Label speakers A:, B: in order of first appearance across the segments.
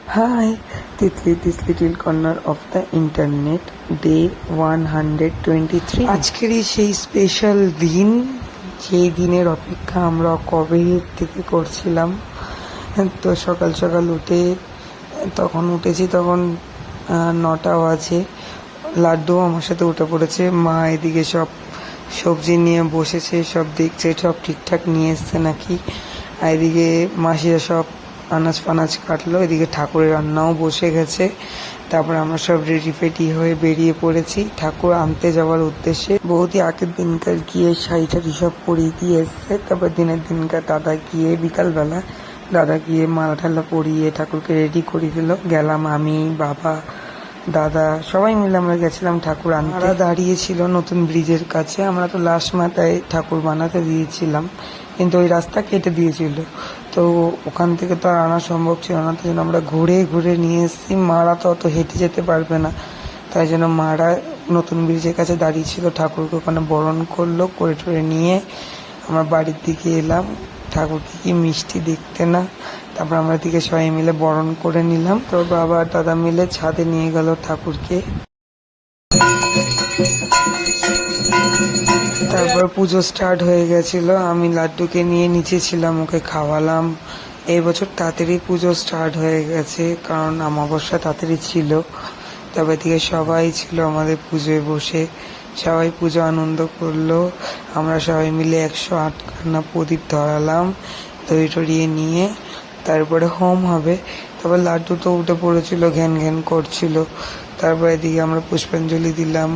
A: Hi, this little corner of the internet, day 123. আজকেরই সেই special দিন, যেই দিনের অপেক্ষা আমরা কবে থেকে করছিলাম। তো সকাল সকাল উঠেছি তখন 9টা বাজে। লাড্ডু আমার সাথে উঠে পড়েছে, মা এদিকে সব সবজি নিয়ে বসেছে, সব দেখছে সব ঠিকঠাক নিয়ে এসছে নাকি। আর এদিকে মাসিরা সব আনাজ ফানাজ কাটলো, এদিকে ঠাকুরের রান্নাও বসে গেছে। তারপরে আমরা সব রেডি ফেডি হয়ে বেরিয়ে পড়েছি ঠাকুর আনতে যাওয়ার উদ্দেশ্যে। বহুতই আগের দিনকার গিয়ে শাড়ি টাড়ি সব পরিয়ে দিয়ে এসছে। তারপর দিনকার বিকালবেলা দাদা গিয়ে মালা ঠালা পরিয়ে ঠাকুরকে রেডি করে দিল। গেলাম আমি, বাবা, দাদা সবাই মিলে আমরা গেছিলাম ঠাকুর আনতে। দাঁড়িয়েছিল নতুন ব্রিজের কাছে, আমরা তো লাস্ট মাথায় ঠাকুর বানাতে দিয়েছিলাম, কিন্তু ওই রাস্তা কেটে দিয়েছিল, তো ওখান থেকে তো আর আনা সম্ভব ছিল না। তাই জন্য আমরা ঘুরে ঘুরে নিয়ে এসেছি। মারা তো অত হেঁটে যেতে পারবে না, তাই জন্য মারা নতুন ব্রিজের কাছে দাঁড়িয়েছিল, ঠাকুরকে ওখানে বরণ করলো, করে টরে নিয়ে আমরা বাড়ির দিকে এলাম। ঠাকুরকে কি মিষ্টি দেখতে না। তারপর আমরা দিকে সবাই মিলে বরণ করে নিলাম। তো বাবা দাদা মিলে ছাদে নিয়ে গেল ঠাকুরকে। তারপর পুজো স্টার্ট হয়ে গেছিল। আমি লাড্ডুকে নিয়ে নিচে ছিলাম, ওকে খাওয়ালাম। এই বছর তাড়াতাড়ি পুজো স্টার্ট হয়ে গেছে, কারণ অমাবস্যা তাড়াতাড়ি ছিল। তবে থেকে সবাই ছিল আমাদের পুজোয় বসে, সবাই পুজো আনন্দ করলো। আমরা সবাই মিলে 108খানা প্রদীপ ধরালাম, দই টরিয়ে নিয়ে। তারপরে হোম হবে। তারপর লাড্ডু তো উঠে পড়েছিল, ঘ্যান ঘ্যান করছিল। তারপরে এদিকে আমরা পুষ্পাঞ্জলি দিলাম।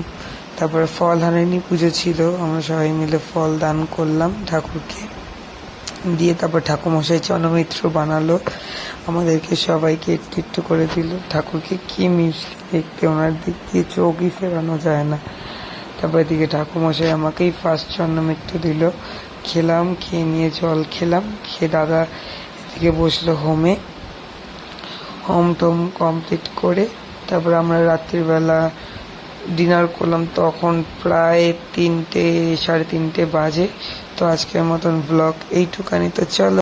A: তারপরে ফল হারানি পুজো ছিল, আমরা সবাই মিলে ফল দান করলাম ঠাকুরকে দিয়ে। তারপর ঠাকুরমশাই চন্দ্রমিত্র বানালো, আমাদেরকে সবাইকে একটু একটু করে দিল। ঠাকুরকে কি মিষ্টি দেখতে, ওনার দিক দিয়ে চোখই ফেরানো যায় না। তারপর এদিকে ঠাকুরমশাই আমাকেই ফার্স্ট চন্দ্রমিত্র দিল। খেলাম, খেয়ে নিয়ে জল খেলাম, খেয়ে দাদা এদিকে বসলো হোম টোম কমপ্লিট করে। তারপর আমরা রাত্রিবেলা ডিনার করলাম, তখন প্রায় 3টে সাড়ে 3টে বাজে। তো আজকের মতন ব্লগ এইটুকানি। তো চলো।